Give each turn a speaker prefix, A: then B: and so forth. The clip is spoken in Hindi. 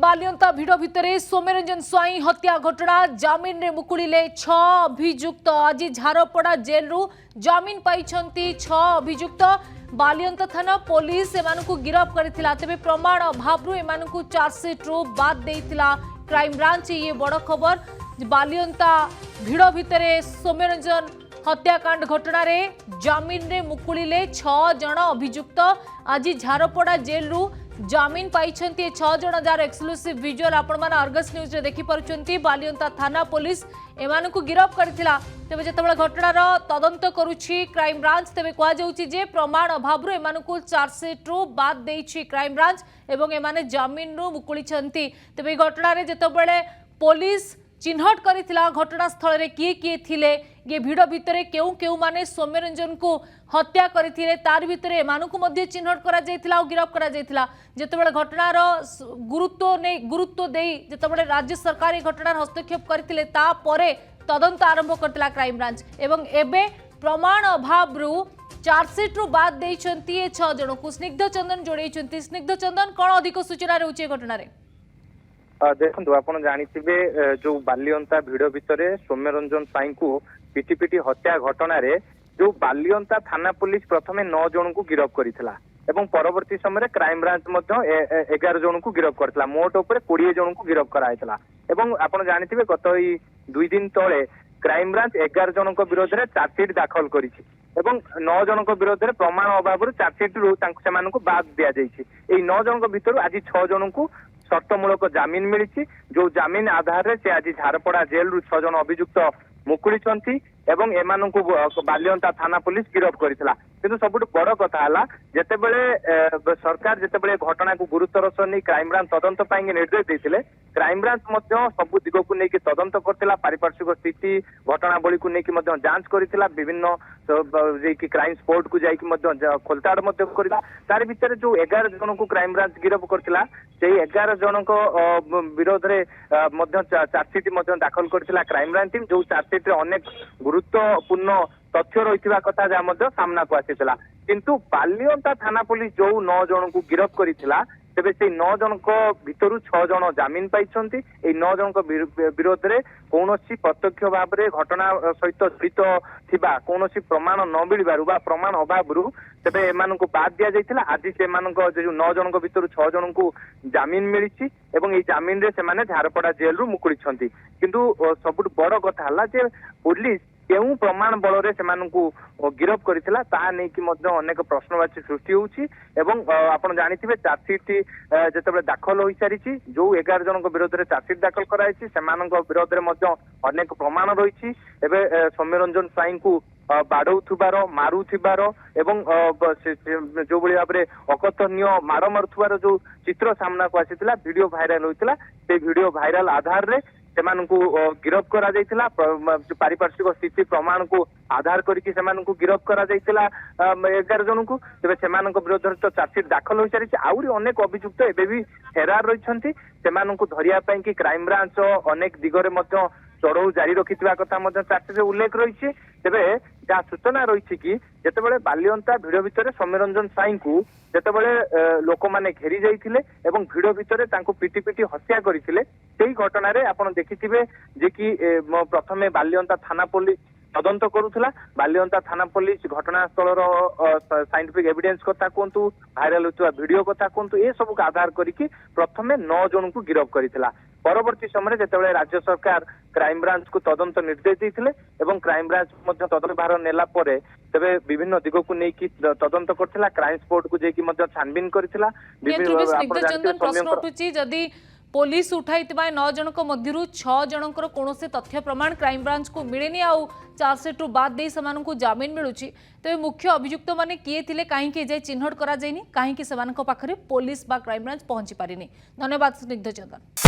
A: बालियंता भिड़ भितर सौम्यरंजन स्वाई हत्या घटना जमीन रे मुकुड़िले 6 अभियुक्त। आज झारपड़ा जेल रु जमीन पाई 6 अभियुक्त। बालियंता थाना पुलिस एमानकु गिरफ्त करथिला। तेबे प्रमाण अभाव एमानकु चार्जसीट रु बाद देइथिला क्राइम ब्रांच। ये बड़ खबर। बालियंता भिड़ भितर सौम्यरंजन हत्याकांड घटना रे जमीन रे मुकुड़िले 6 जण अभियुक्त। आज झारपड़ा जेल रु जमीन पाई 6 जण जार एक्सक्लूसिव विजुअल आपण माने अर्गस न्यूज रे देखि परछंती। बालियंता थाना पुलिस एमानकु गिरफ्त करथिला। तेबे जेतेबेले घटनार तदंत करूछि क्राइम ब्रांच, तेबे कुआ जाउछि जे प्रमाण अभाव एमानकु चार्जसीट रु बाद देइछि क्राइम ब्रांच एवं एमाने जमीन रु मुकुळी छंती। तेबे घटना रे जेतेबेले पुलिस चिन्हट करिथिला घटनास्थल रे किए किए थिले, ये भिड़ भितर केउ केउ माने सौम्यरंजन को हत्या करथिले तार भितर एमानकु मध्ये चिन्हट करा जायथिला और गिरफ्त करा जायथिला। जेतेबेले घटनार गुरुत्व देई जेतेबेले राज्य सरकार ए घटनार हस्तक्षेप करथिले ता परे तदंत आरंभ करथिला क्राइम ब्रांच एवं एबे प्रमाण अभाव रु चार्जसीट रु बाद देइछंती ए 6 जणकु। स्निग्ध चंदन जोड़ैछंती। स्निग्ध चंदन कोन अधिक सूचना रहउछि घटना रे?
B: देखो आप जानिथिबे जो बालियंता भिड़ भितर सौम्यरंजन साई को पिटी पिटी हत्या घटना रे जो बालियंता थाना पुलिस प्रथमे 9 जन को गिरफ्त करथिला एवं परवर्ती समय क्राइम ब्रांच 11 जन को गिरफ्त करथिला। मोट ऊपर 20 जन को गिरफ्त कराइथिला एवं आप जानिथिबे गत 2 दिन तले क्राइम ब्रांच 11 जन विरोध में चार्जसीट दाखल करिछि एवं 9 जन विरोध में प्रमाण अभाव चार्जसीट रु सेमानकु बाद दिया जाइछि। एई 9 जन भितर आज 6 जन को शर्तमूलक जमीन मिली। जो जमीन आधार से आज झारपड़ा जेल रु 6 जन अभियुक्त मुकुड़ी एवं एमानकु बालियंता थाना पुलिस गिरफ्त करथिला। किंतु सबुठ बड़ कथा हला जेतेबेले सरकार जेतेबेले घटना को गुरुत्वर सह नहीं क्राइम ब्रांच तदंत पाई निर्देश देथिले, क्राइम ब्रांच सबु दिग को लेकिन तदंत करथिला। पारिपार्श्विक स्थिति घटनावली को लेकिन जांच करथिला। विभिन्न क्राइम स्पॉट को जाइए खोलताड़ करथिला। तार भितर जो 11 जन को क्राइम ब्रांच गिरफ्त करथिला से 11 जन विरोध में चार्जसीट दाखल करथिला क्राइम ब्रांच टीम। जो चार्जसीट अनेक गुरुत्वपूर्ण तथ्य रही कथा जहाँ सामना को आसीथिला। किंतु बालियंता थाना पुलिस जो 9 जन को गिरफ्त करथिला तेबे से 9 जन भितर 6 जन जमीन पाई 9 जन विरोध में कौन प्रत्यक्ष भाव में घटना सहित जड़ित थिबा कौन प्रमाण न मिलबारु बा प्रमाण अभाव तेबे एमानकु बाद दिया जाइथिला। आज से 9 जन भितर 6 जन को जमीन मिली एवं ये जमीन रे सेमाने झारपड़ा जेल रु मुकुड़ी छंती। किंतु सबुठ बड़ कथा हला जे पुलिस केउ प्रमाण बल रे सेमानकु गिरफ्त करथिला ता नै कि अनेक प्रश्नवाची सृष्टि होउछि एवं आपण जानिथिबे चार्जसीट जेतेबेले दाखल होई सारिछि। जो 11 जन विरोध में चार्जसीट दाखल कराइछि सेमानक विरोध में अनेक प्रमाण रही। एबे सौम्यरंजन साई को बाड़ौथुबार मारुथिबार एवं जो भाई भाव में अकथनीय माड़ मारुथुबार जो चित्र सामना को आसीथिला वीडियो भाइराल होइतिला। से वीडियो भाइराल आधार रे सेमानकु गिरफ्त करा जाइथिला। पारिपार्श्विक स्थिति प्रमाण को आधार करिकि सेमानकु गिरफ्त करा जाइथिला 11 जन को। तेबे सेमानक विरोध में तो चार्जसीट दाखल होई सारिछि। आउरी अनेक अभियुक्त एबे भी फेरार रहिछन्ति। सेमानकु धरिया पई कि क्राइम ब्रांच अनेक दिगरे मध्य चढ़ऊ जारी रखिथिबा कथा मध्य चार्जसीट उल्लेख रही। तेबे जहाँ सूचना रही कि जेतेबेले बालियंता भिड़ भितर सौम्यरंजन साई को जेतेबेले लोक माने घेरी जाइथिले एवं भिड़ भितर तांको पिटी पिटी हत्या करथिले सेही घटना रे आपण देखिथिबे जे कि प्रथमे बालियंता थाना पुलिस तदंत करुथला। बालियंता थाना पुलिस घटनास्थल साइंटिफिक एविडेंस कथा कहतु भाइराल होता वीडियो कथा कहतु ए सब आधार करके प्रथमे 9 जन को गिरफ्त करथिला। परवर्ती समय जेतेबेले राज्य सरकार क्राइम ब्रांच को तदंत निर्देश देथिले एवं क्राइम ब्रांच तदंत भार नेला परे तेबे विभिन्न दिग को लेकिन तदंत करथिला। क्राइम स्पॉट को जेकी छानबीन करथिला।
A: जदि पुलिस उठाई 9 जन मध्य 6 जन कौन तथ्य प्रमाण क्राइम ब्रांच को मिलेनी आउ चार्जसीट रु बाद दे सेमानकु जमीन मिलुची तेज मुख्य अभियुक्त माने किए थिले कहीं जाए चिन्हट करा जाइनी कहीं पाखरे पुलिस बा क्राइम ब्रांच पहुंची पारिनी। धन्यवाद स्निग्ध चंदन।